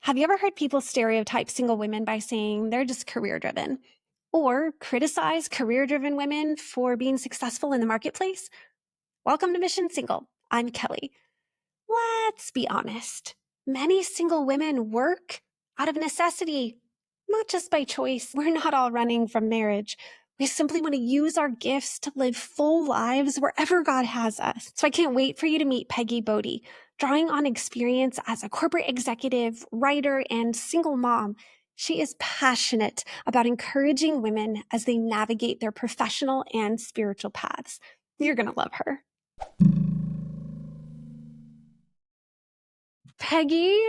Have you ever heard people stereotype single women by saying they're just career driven? Or criticize career driven women for being successful in the marketplace? Welcome to Mission Single. I'm Kelly. Let's be honest. Many single women work out of necessity, not just by choice. We're not all running from marriage. We simply want to use our gifts to live full lives wherever God has us. So I can't wait for you to meet Peggy Bodde. Drawing on experience as a corporate executive, writer, and single mom, she is passionate about encouraging women as they navigate their professional and spiritual paths. You're going to love her. Peggy,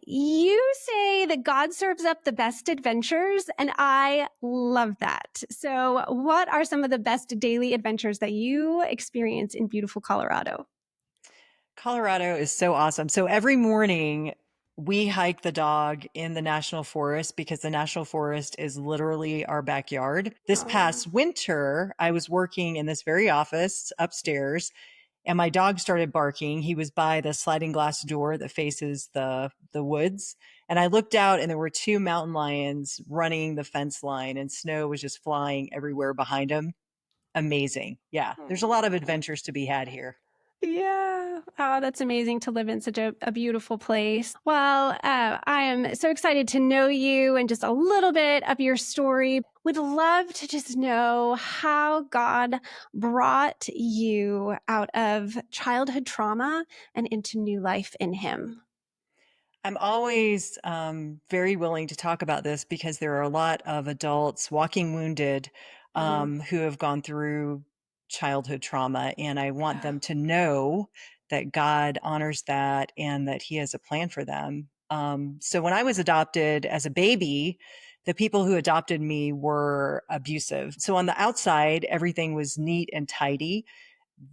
you say that God serves up the best adventures, and I love that. So, what are some of the best daily adventures that you experience in beautiful Colorado? Colorado is so awesome. So every morning we hike the dog in the national forest because the national forest is literally our backyard. This Oh. past winter, I was working in this very office upstairs and my dog started barking. He was by the sliding glass door that faces the woods. And I looked out and there were two mountain lions running the fence line and snow was just flying everywhere behind them. Amazing. Yeah. There's a lot of Oh. adventures to be had here. Yeah. Oh, that's amazing to live in such a beautiful place. Well, I am so excited to know you and just a little bit of your story. Would love to just know how God brought you out of childhood trauma and into new life in Him. I'm always very willing to talk about this because there are a lot of adults walking wounded Mm. who have gone through childhood trauma, and I want them to know that God honors that and that He has a plan for them. So when I was adopted as a baby, the people who adopted me were abusive. So on the outside, everything was neat and tidy.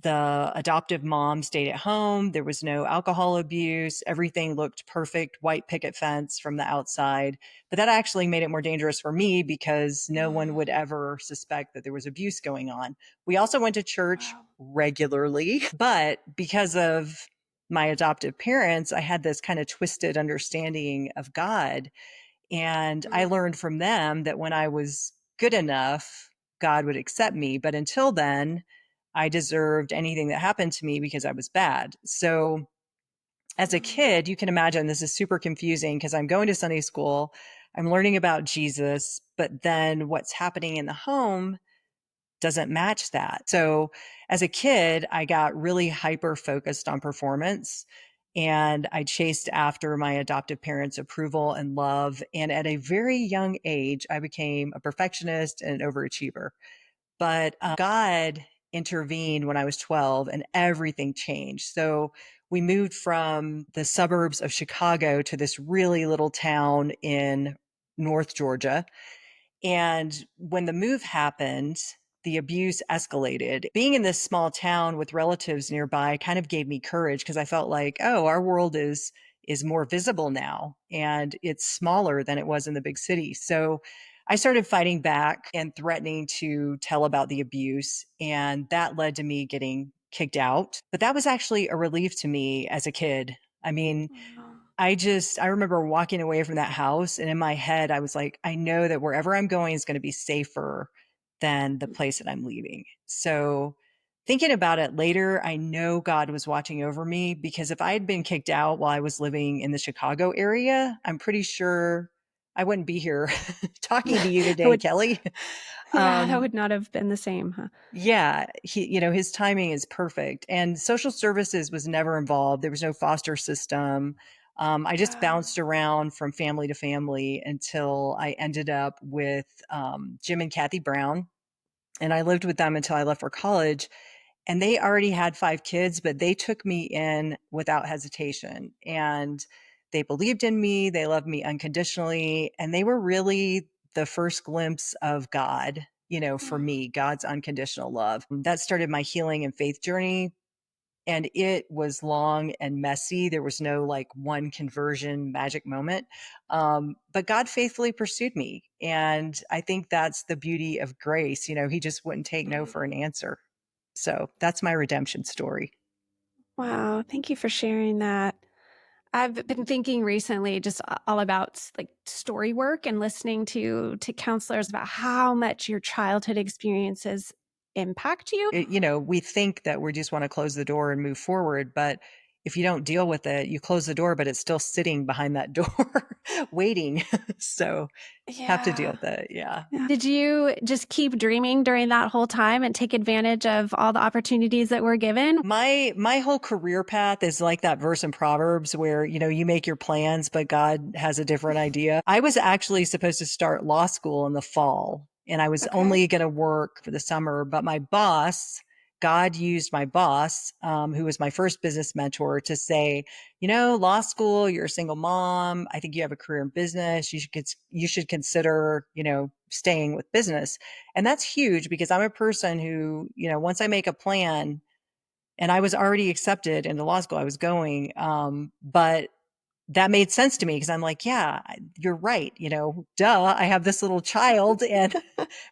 The adoptive mom stayed at home. There was no alcohol abuse. Everything looked perfect, white picket fence from the outside. But that actually made it more dangerous for me because no one would ever suspect that there was abuse going on. We also went to church Wow. regularly, but because of my adoptive parents, I had this kind of twisted understanding of God. And I Mm. learned from them that when I was good enough, God would accept me. But until then, I deserved anything that happened to me because I was bad. So as a Mm. kid, you can imagine this is super confusing because I'm going to Sunday school, I'm learning about Jesus, but then what's happening in the home doesn't match that. So as a kid, I got really hyper focused on performance and I chased after my adoptive parents' approval and love. And at a very young age, I became a perfectionist and an overachiever. But God intervened when I was 12 and everything changed. So we moved from the suburbs of Chicago to this really little town in North Georgia. And when the move happened, the abuse escalated. Being in this small town with relatives nearby kind of gave me courage because I felt like, oh, our world is more visible now and it's smaller than it was in the big city. So I started fighting back and threatening to tell about the abuse. And that led to me getting kicked out. But that was actually a relief to me as a kid. I mean, Wow. I remember walking away from that house and in my head, I was like, I know that wherever I'm going is going to be safer than the place that I'm leaving. So thinking about it later, I know God was watching over me because if I had been kicked out while I was living in the Chicago area, I'm pretty sure I wouldn't be here talking to you That today, would, Kelly. yeah, that Um, would not have been the same, huh? yeah, his timing is perfect. And social services was never involved. There was no foster system. I just Wow. bounced around from family to family until I ended up with Jim and Kathy Brown. And I lived with them until I left for college. And they already had 5 kids, but they took me in without hesitation. And they believed in me. They loved me unconditionally. And they were really the first glimpse of God, for Oh. me, God's unconditional love. That started my healing and faith journey. And it was long and messy. There was no like one conversion magic moment. But God faithfully pursued me. And I think that's the beauty of grace. He just wouldn't take no for an answer. So that's my redemption story. Wow, thank you for sharing that. I've been thinking recently just all about like story work and listening to counselors about how much your childhood experiences impact you. We think that we just want to close the door and move forward, but if you don't deal with it, you close the door, but it's still sitting behind that door waiting. So have to deal Yeah. with it. Yeah. Did you just keep dreaming during that whole time and take advantage of all the opportunities that were given? My whole career path is like that verse in Proverbs where, you make your plans, but God has a different idea. I was actually supposed to start law school in the fall, and I was Okay. only going to work for the summer, but God used my boss, who was my first business mentor, to say, law school, you're a single mom. I think you have a career in business. You should consider, staying with business. And that's huge because I'm a person who, once I make a plan, and I was already accepted into law school. I was going, but that made sense to me because I'm like, yeah, you're right. Duh, I have this little child and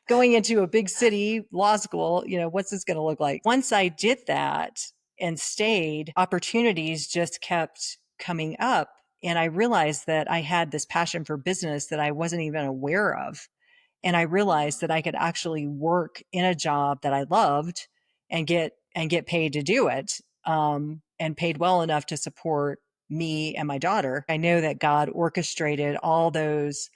going into a big city law school, what's this going to look like? Once I did that and stayed, opportunities just kept coming up. And I realized that I had this passion for business that I wasn't even aware of. And I realized that I could actually work in a job that I loved and get paid to do it, and paid well enough to support me and my daughter. I know that God orchestrated all those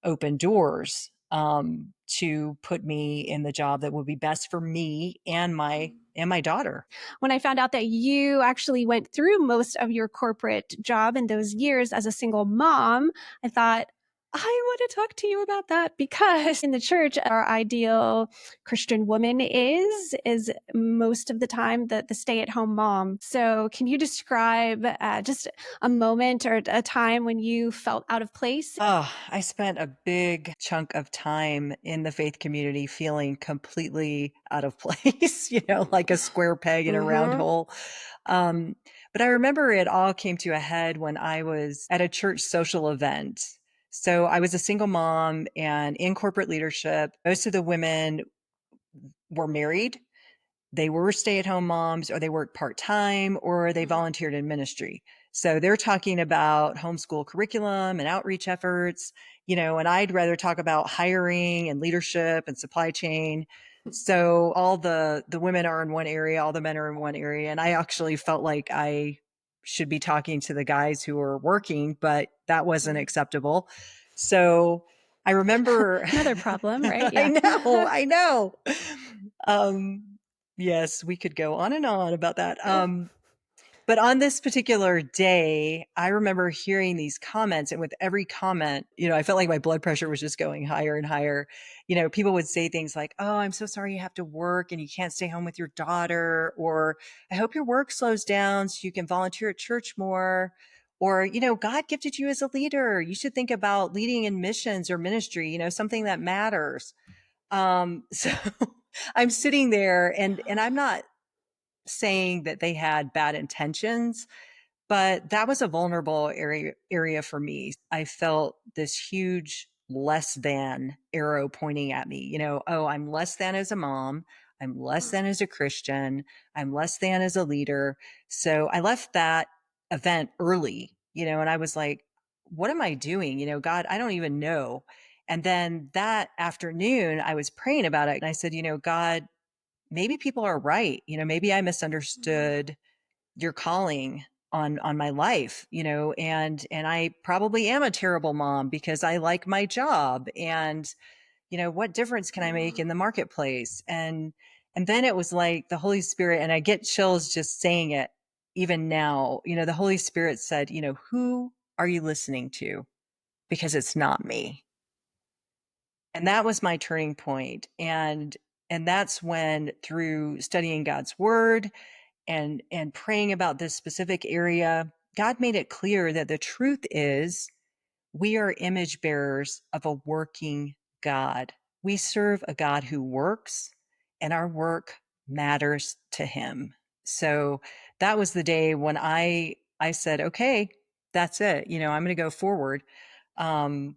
open doors, to put me in the job that would be best for me and my daughter. When I found out that you actually went through most of your corporate job in those years as a single mom, I thought, I want to talk to you about that because in the church, our ideal Christian woman is most of the time the stay-at-home mom. So, can you describe just a moment or a time when you felt out of place? Oh, I spent a big chunk of time in the faith community feeling completely out of place, like a square peg in a round Mm-hmm. hole. Um, but I remember it all came to a head when I was at a church social event. So I was a single mom and in corporate leadership. Most of the women were married, they were stay-at-home moms, or they worked part-time, or they volunteered in ministry. So they're talking about homeschool curriculum and outreach efforts, and I'd rather talk about hiring and leadership and supply chain. So all the women are in one area, all the men are in one area, and I actually felt like I should be talking to the guys who are working, but that wasn't acceptable. So I remember Another problem, right? I Yeah. know, I know. Um, yes, we could go on and on about that. But on this particular day, I remember hearing these comments, and with every comment, I felt like my blood pressure was just going higher and higher. People would say things like, "Oh, I'm so sorry you have to work and you can't stay home with your daughter," or "I hope your work slows down so you can volunteer at church more." Or, God gifted you as a leader. You should think about leading in missions or ministry, something that matters. So I'm sitting there, and I'm not saying that they had bad intentions, but that was a vulnerable area for me. I felt this huge less than arrow pointing at me. Oh, I'm less than as a mom. I'm less than as a Christian. I'm less than as a leader. So I left that event early, and I was like, what am I doing? God, I don't even know. And then that afternoon, I was praying about it. And I said, God, maybe people are right. Maybe I misunderstood your calling on my life, and I probably am a terrible mom because I like my job, and what difference can I make in the marketplace? And then it was like the Holy Spirit, and I get chills just saying it even now. The Holy Spirit said, who are you listening to? Because it's not me. And that was my turning point. And that's when, through studying God's word and praying about this specific area, God made it clear that the truth is we are image bearers of a working God. We serve a God who works, and our work matters to him. So that was the day when I said, okay, that's it. I'm going to go forward. Um,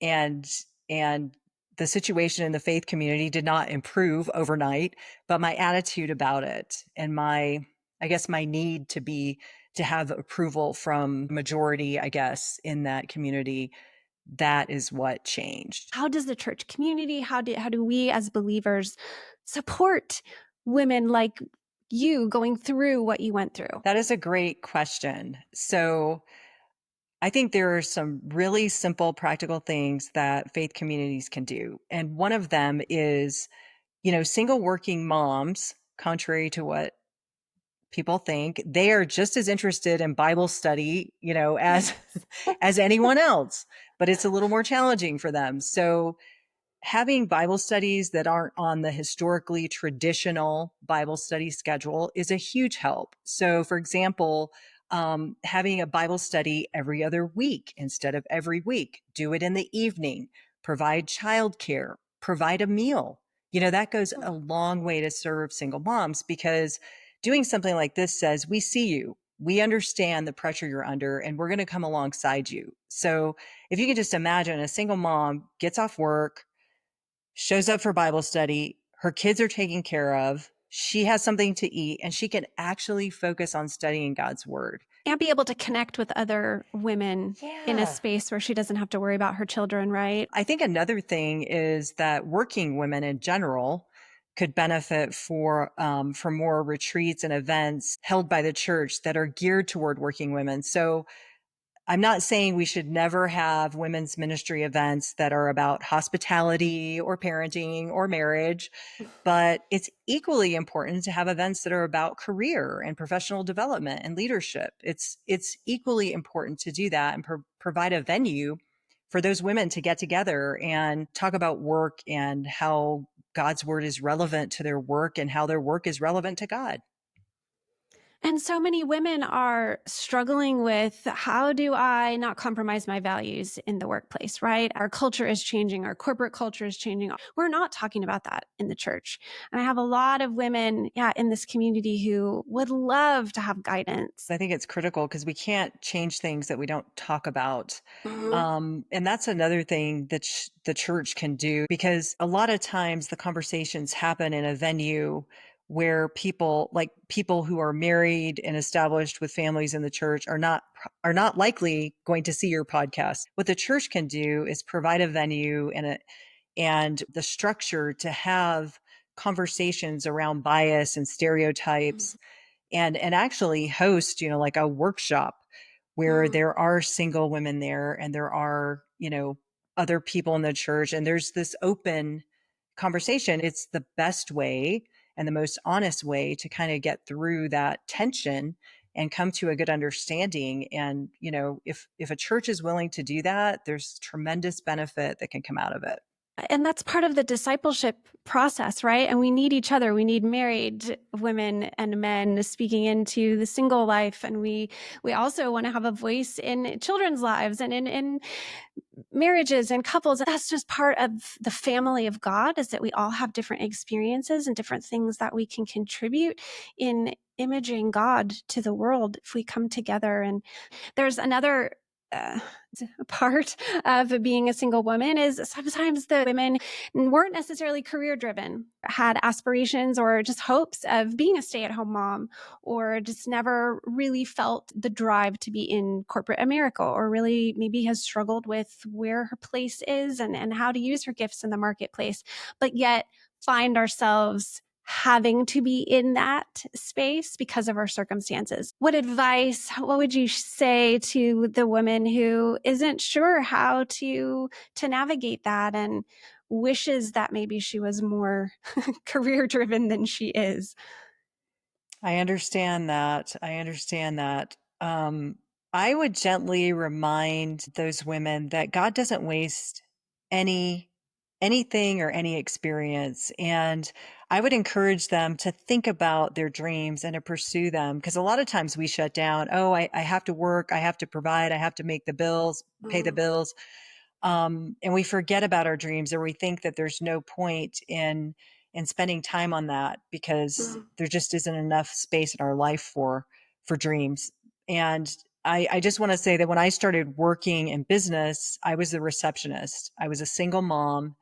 and and the situation in the faith community did not improve overnight, but my attitude about it and I guess my need to be to have approval from majority, I guess, in that community. That is what changed. How does the church community, how do we as believers support women like you going through what you went through? That is a great question. So I think there are some really simple, practical things that faith communities can do. And one of them is, single working moms, contrary to what people think, they are just as interested in Bible study, as Yes. as anyone else, but it's a little more challenging for them. So having Bible studies that aren't on the historically traditional Bible study schedule is a huge help. So, for example, having a Bible study every other week instead of every week, do it in the evening, provide childcare, provide a meal. That goes a long way to serve single moms, because doing something like this says, we see you, we understand the pressure you're under, and we're going to come alongside you. So if you can just imagine, a single mom gets off work, shows up for Bible study, her kids are taken care of, she has something to eat, and she can actually focus on studying God's word. And be able to connect with other women in a Yeah. space where she doesn't have to worry about her children, right? I think another thing is that working women in general could benefit for more retreats and events held by the church that are geared toward working women. So I'm not saying we should never have women's ministry events that are about hospitality or parenting or marriage, but it's equally important to have events that are about career and professional development and leadership. It's equally important to do that and provide a venue for those women to get together and talk about work and how God's word is relevant to their work and how their work is relevant to God. And so many women are struggling with, how do I not compromise my values in the workplace, right? Our culture is changing. Our corporate culture is changing. We're not talking about that in the church. And I have a lot of women, in this community who would love to have guidance. I think it's critical because we can't change things that we don't talk about. Mhm. And that's another thing that the church can do, because a lot of times the conversations happen in a venue where people who are married and established with families in the church are not likely going to see your podcast. What the church can do is provide a venue and the structure to have conversations around bias and stereotypes, and actually host, like a workshop where Mhm. there are single women there, and there are, other people in the church, and there's this open conversation. It's the best way and the most honest way to kind of get through that tension and come to a good understanding. And, if a church is willing to do that, there's tremendous benefit that can come out of it. And that's part of the discipleship process, right? And we need each other. We need married women and men speaking into the single life. And we also want to have a voice in children's lives and in marriages and couples. That's just part of the family of God, is that we all have different experiences and different things that we can contribute in imaging God to the world if we come together. And there's another part of being a single woman is sometimes the women weren't necessarily career driven, had aspirations or just hopes of being a stay-at-home mom, or just never really felt the drive to be in corporate America, or really maybe has struggled with where her place is and how to use her gifts in the marketplace, but yet find ourselves having to be in that space because of our circumstances. What would you say to the woman who isn't sure how to navigate that and wishes that maybe she was more career driven than she is? I understand that. I understand that. I would gently remind those women that God doesn't waste any anything or any experience. And I would encourage them to think about their dreams and to pursue them. Because a lot of times we shut down, oh, I have to work, I have to provide, I have to make the bills, pay the Mm, bills. And we forget about our dreams, or we think that there's no point in spending time on that because mm. there just isn't enough space in our life for dreams. And I just want to say that when I started working in business, I was the receptionist. I was a single mom,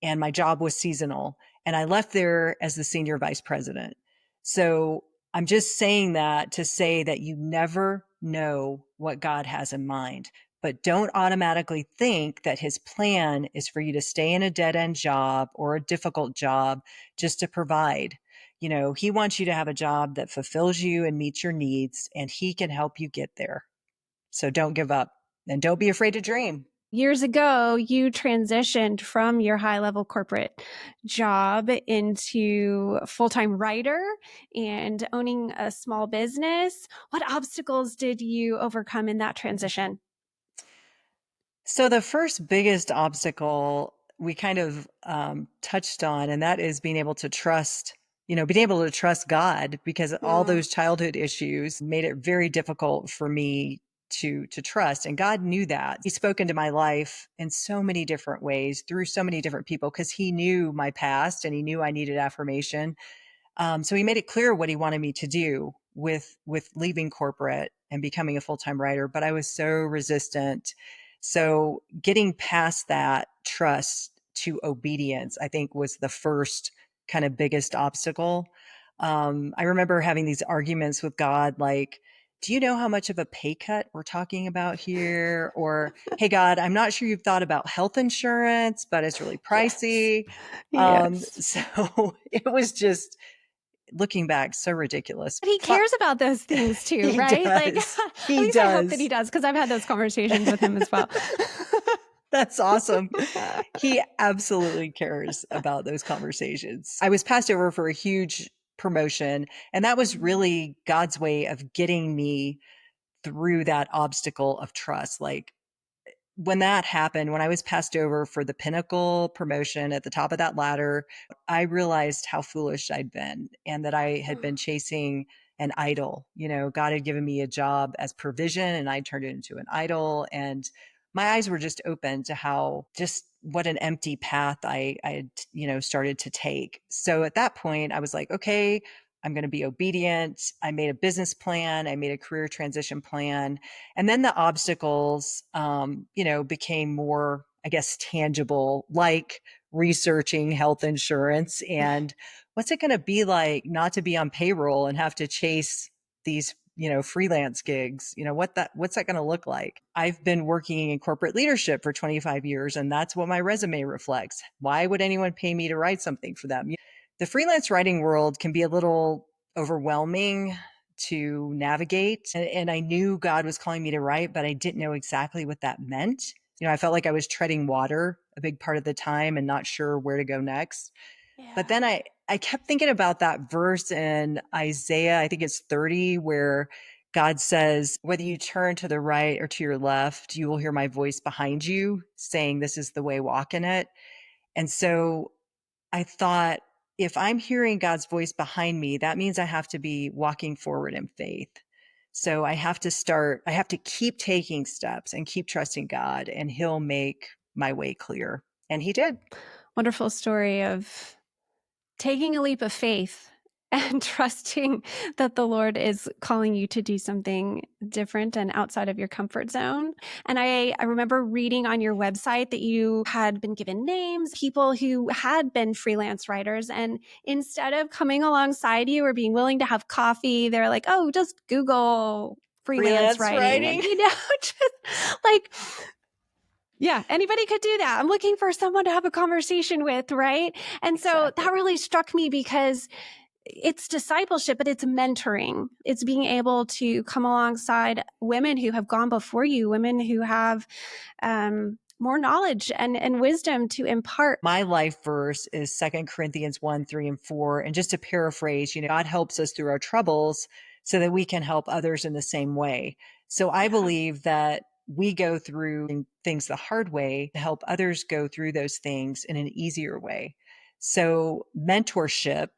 and my job was seasonal. And I left there as the senior vice president. So I'm just saying that to say that you never know what God has in mind, but don't automatically think that his plan is for you to stay in a dead end job or a difficult job just to provide. He wants you to have a job that fulfills you and meets your needs, and he can help you get there. So don't give up and don't be afraid to dream. Years ago, you transitioned from your high level corporate job into full time writer and owning a small business. What obstacles did you overcome in that transition? So the first biggest obstacle we kind of touched on, and that is being able to trust God, because all Mm. those childhood issues made it very difficult for me to trust. And God knew that. He spoke into my life in so many different ways through so many different people because he knew my past and he knew I needed affirmation. So he made it clear what he wanted me to do with leaving corporate and becoming a full-time writer, but I was so resistant. So getting past that trust to obedience, I think, was the first kind of biggest obstacle. I remember having these arguments with God, like, do you know how much of a pay cut we're talking about here? Or, hey, God, I'm not sure you've thought about health insurance, but it's really Yes. pricey. Yes. So it was just, looking back, so ridiculous. But he cares about those things too, He right? Like, does. at He least I hope that he does. does, because I've had those conversations with him as well. That's awesome. He absolutely cares about those conversations. I was passed over for a huge promotion, and that was really God's way of getting me through that obstacle of trust. Like, when that happened, when I was passed over for the pinnacle promotion at the top of that ladder, I realized how foolish I'd been and that I had been chasing an idol. God had given me a job as provision and I turned it into an idol. And my eyes were just open to how just what an empty path I had, started to take. So at that point, I was like, okay, I'm going to be obedient. I made a business plan. I made a career transition plan. And then the obstacles, became more, I guess, tangible, like researching health insurance and what's it going to be like not to be on payroll and have to chase these, freelance gigs. What's that going to look like? I've been working in corporate leadership for 25 years, and that's what my resume reflects. Why would anyone pay me to write something for them? The freelance writing world can be a little overwhelming to navigate. And I knew God was calling me to write, but I didn't know exactly what that meant. I felt like I was treading water a big part of the time and not sure where to go next. But Yeah. then I kept thinking about that verse in Isaiah, I think it's 30, where God says, whether you turn to the right or to your left, you will hear my voice behind you saying, this is the way, walk in it. And so I thought, if I'm hearing God's voice behind me, that means I have to be walking forward in faith. So I have to keep taking steps and keep trusting God, and He'll make my way clear. And He did. Wonderful story of taking a leap of faith and trusting that the Lord is calling you to do something different and outside of your comfort zone. And I remember reading on your website that you had been given names, people who had been freelance writers. And instead of coming alongside you or being willing to have coffee, they're like, oh, just Google freelance Freelance writing. And, writing. just like, yeah, anybody could do that. I'm looking for someone to have a conversation with, right? And so Exactly. that really struck me because it's discipleship, but it's mentoring. It's being able to come alongside women who have gone before you, women who have more knowledge and wisdom to impart. My life verse is 2 Corinthians 1, 3, and 4. And just to paraphrase, God helps us through our troubles so that we can help others in the same way. So I Yeah. believe that we go through things the hard way to help others go through those things in an easier way. So mentorship,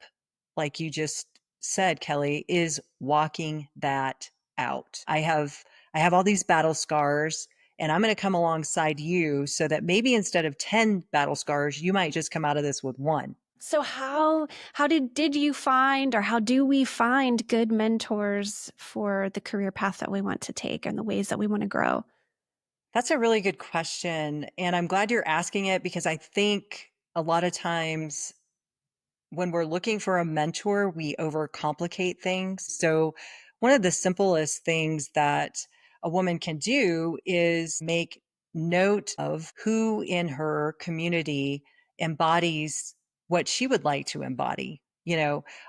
like you just said, Kelly, is walking that out. I have all these battle scars, and I'm going to come alongside you so that maybe instead of 10 battle scars, you might just come out of this with one. So how did you find, or how do we find good mentors for the career path that we want to take and the ways that we want to grow? That's a really good question. And I'm glad you're asking it because I think a lot of times when we're looking for a mentor, we overcomplicate things. So, one of the simplest things that a woman can do is make note of who in her community embodies what she would like to embody.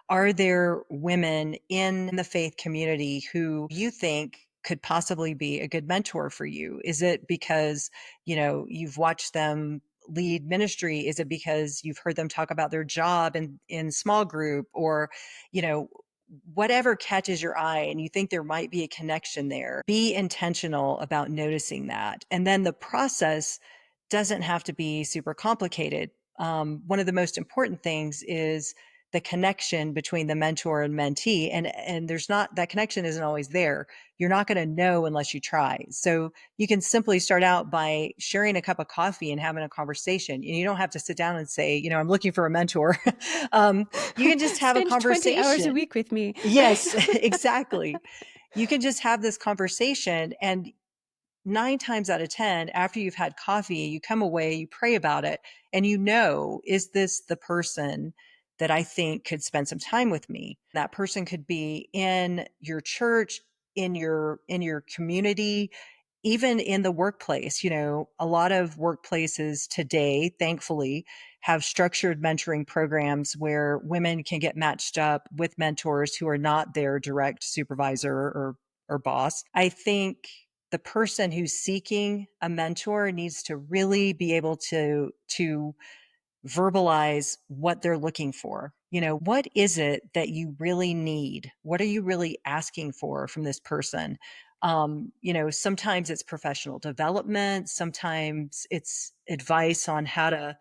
Are there women in the faith community who you think could possibly be a good mentor for you? Is it because, you've watched them lead ministry? Is it because you've heard them talk about their job in small group, or, you know, whatever catches your eye and you think there might be a connection there? Be intentional about noticing that. And then the process doesn't have to be super complicated. One of the most important things is the connection between the mentor and mentee, and there's not, that connection isn't always there. You're not going to know unless you try. So you can simply start out by sharing a cup of coffee and having a conversation. And you don't have to sit down and say, I'm looking for a mentor. You can just have a Spend 20 hours a conversation. week with me, right? Yes, exactly. You can just have this conversation, and 9 times out of 10, after you've had coffee, you come away, you pray about it, and is this the person that I think could spend some time with me? That person could be in your church, in your community, even in the workplace. A lot of workplaces today, thankfully, have structured mentoring programs where women can get matched up with mentors who are not their direct supervisor or boss. I think the person who's seeking a mentor needs to really be able to verbalize what they're looking for. What is it that you really need? What are you really asking for from this person? Sometimes it's professional development, sometimes it's advice on how to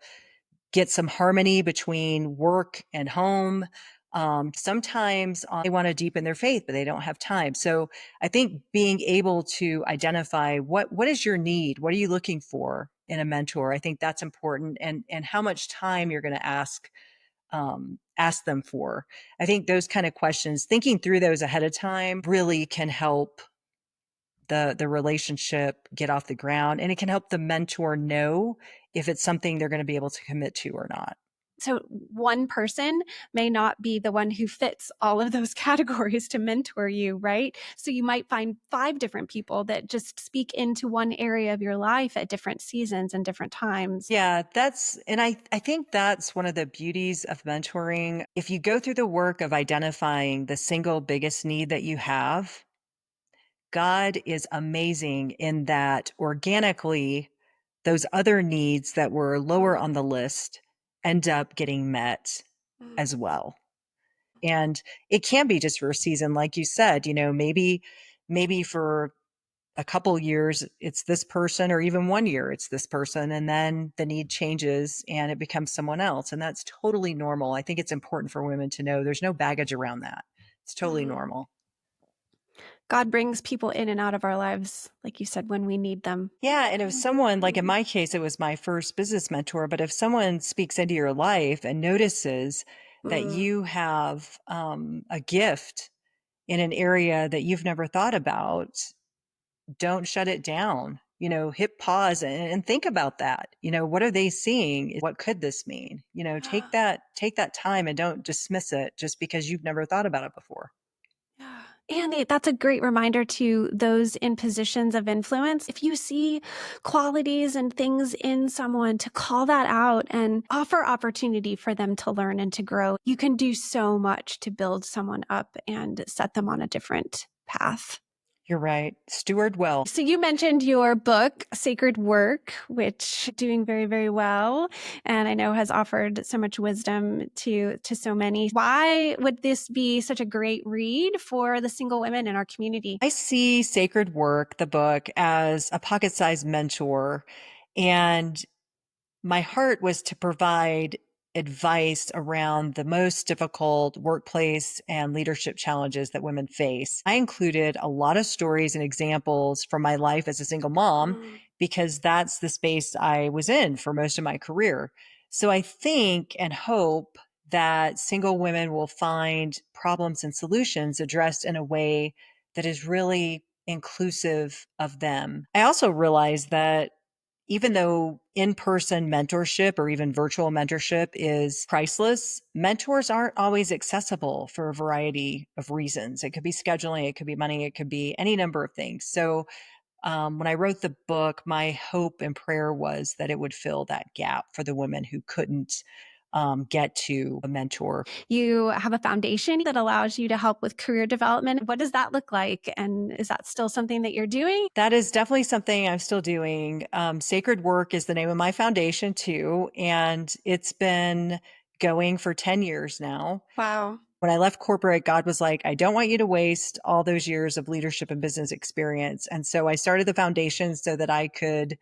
get some harmony between work and home. Sometimes they want to deepen their faith, but they don't have time. So I think being able to identify what is your need, what are you looking for in a mentor, I think that's important, and how much time you're going to ask them for. I think those kind of questions, thinking through those ahead of time, really can help the relationship get off the ground, and it can help the mentor know if it's something they're going to be able to commit to or not. So one person may not be the one who fits all of those categories to mentor you, right? So you might find 5 different people that just speak into one area of your life at different seasons and different times. Yeah, I think that's one of the beauties of mentoring. If you go through the work of identifying the single biggest need that you have, God is amazing in that organically, those other needs that were lower on the list end up getting met as well. And it can be just for a season, like you said, maybe for a couple years it's this person, or even 1 year it's this person, and then the need changes and it becomes someone else, and that's totally normal. I think it's important for women to know there's no baggage around that. It's totally Mhm. normal. God brings people in and out of our lives, like you said, when we need them. Yeah, and if someone, like in my case, it was my first business mentor, but if someone speaks into your life and notices that Mm. you have a gift in an area that you've never thought about, don't shut it down. Hit pause and think about that. What are they seeing? What could this mean? Take that time and don't dismiss it just because you've never thought about it before. Yeah. And that's a great reminder to those in positions of influence. If you see qualities and things in someone, to call that out and offer opportunity for them to learn and to grow. You can do so much to build someone up and set them on a different path. You're right. Steward well. So you mentioned your book, Sacred Work, which doing very, very well, and I know has offered so much wisdom to so many. Why would this be such a great read for the single women in our community? I see Sacred Work, the book, as a pocket-sized mentor, and my heart was to provide advice around the most difficult workplace and leadership challenges that women face. I included a lot of stories and examples from my life as a single mom Mm. because that's the space I was in for most of my career. So I think and hope that single women will find problems and solutions addressed in a way that is really inclusive of them. I also realize that even though in-person mentorship or even virtual mentorship is priceless, mentors aren't always accessible for a variety of reasons. It could be scheduling, it could be money, it could be any number of things. So when I wrote the book, my hope and prayer was that it would fill that gap for the women who couldn't get to a mentor. You have a foundation that allows you to help with career development. What does that look like? And is that still something that you're doing? That is definitely something I'm still doing. Sacred Work is the name of my foundation too, and it's been going for 10 years now. Wow. When I left corporate, God was like, I don't want you to waste all those years of leadership and business experience. And so I started the foundation so that I could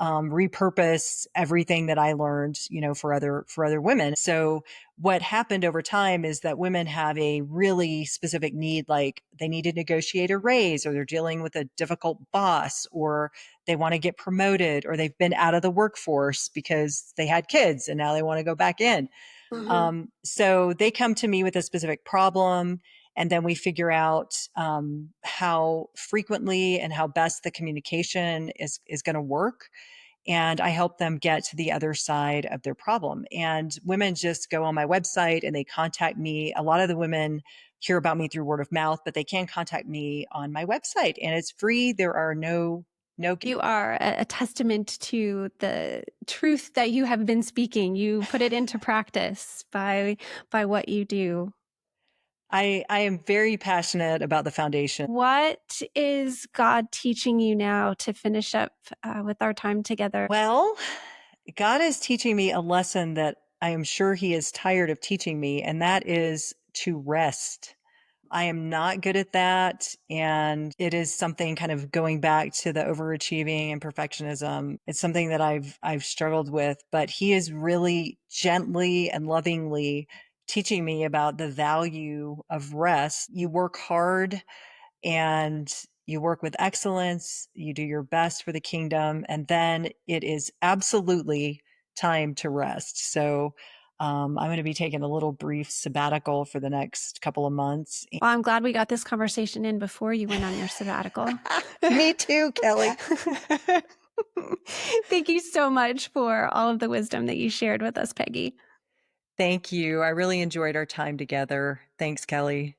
repurpose everything that I learned, for other women. So what happened over time is that women have a really specific need, like they need to negotiate a raise, or they're dealing with a difficult boss, or they want to get promoted, or they've been out of the workforce because they had kids and now they want to go back in. Mm-hmm. So they come to me with a specific problem, and then we figure out how frequently and how best the communication is going to work. And I help them get to the other side of their problem. And women just go on my website and they contact me. A lot of the women hear about me through word of mouth, but they can contact me on my website, and it's free. There are no. You are a testament to the truth that you have been speaking. You put it into practice by what you do. I am very passionate about the foundation. What is God teaching you now to finish up with our time together? Well, God is teaching me a lesson that I am sure He is tired of teaching me, and that is to rest. I am not good at that. And it is something, kind of going back to the overachieving and perfectionism. It's something that I've struggled with, but He is really gently and lovingly teaching me about the value of rest. You work hard and you work with excellence, you do your best for the kingdom, and then it is absolutely time to rest. So I'm going to be taking a little brief sabbatical for the next couple of months. Well, I'm glad we got this conversation in before you went on your sabbatical. Me too, Kelly. Thank you so much for all of the wisdom that you shared with us, Peggy. Thank you. I really enjoyed our time together. Thanks, Kelly.